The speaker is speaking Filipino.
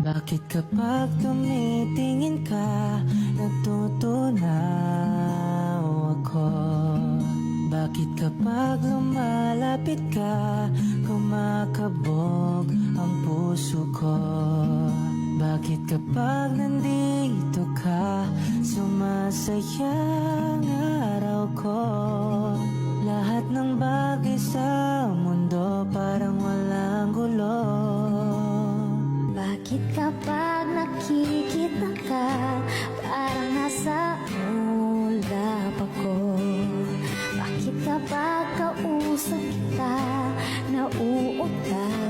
Bakit kapag tumitingin ka, natutunaw ako? Bakit kapag lumalapit ka, kumakabog ang puso ko? Bakit kapag nandito ka, sumasaya ang araw ko? Lahat ng bagay sa mundo parang walang gulo. Bakit kapag nakikita ka, parang nasa ulap ako? Bakit kapag kausap kita, nauutal